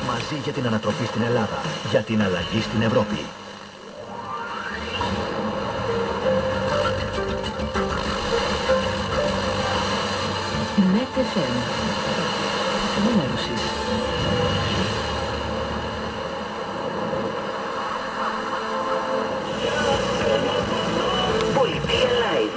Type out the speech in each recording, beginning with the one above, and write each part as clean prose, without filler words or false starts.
Μαζί για την ανατροπή στην Ελλάδα. Για την αλλαγή στην Ευρώπη. NetFM. Ενημέρωση. Πολιτεία Live.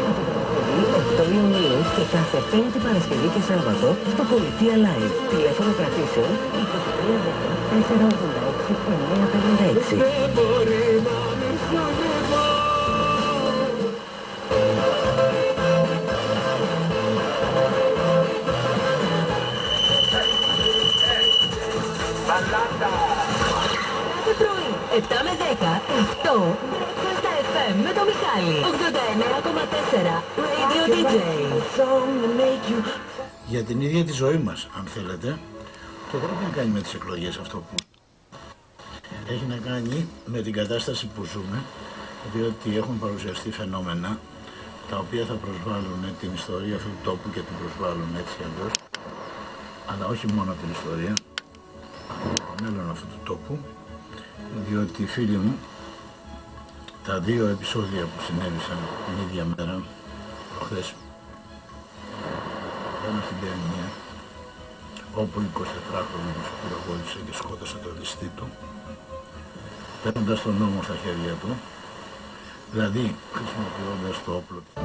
8 Ιουνίου και κάθε Πέμπτη, Παρασκευή και Σάββατο στο Πολιτεία Live. Τηλέφωνο κρατήσεων 2310 486 956. Δεν μπορεί να μισογεύω. Κάθε πρωί, 7 με 10, αυτό Breakfast FM με το Μιχάλη. 89,4 Radio DJ. Για την ίδια τη ζωή μας, αν θέλετε, το δεν έχει να κάνει με τις εκλογές αυτό που έχει να κάνει με την κατάσταση που ζούμε, διότι έχουν παρουσιαστεί φαινόμενα τα οποία θα προσβάλλουν την ιστορία αυτού του τόπου και την προσβάλλουν έτσι κι αλλιώς, αλλά όχι μόνο την ιστορία, το μέλλον αυτού του τόπου, διότι φίλοι μου, τα δύο επεισόδια που συνέβησαν την ίδια μέρα, προχθές, ένα στην Παιανία, όπου 24χρονος πυροβόλησε και σκότωσε το ληστή του, παίρνοντας τον νόμο στα χέρια του, δηλαδή χρησιμοποιώντας το όπλο του.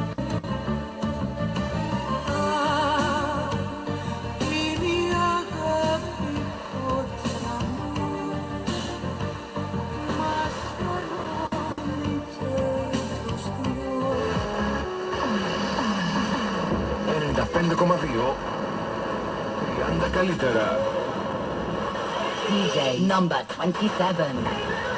καλύτερα. DJ number 27.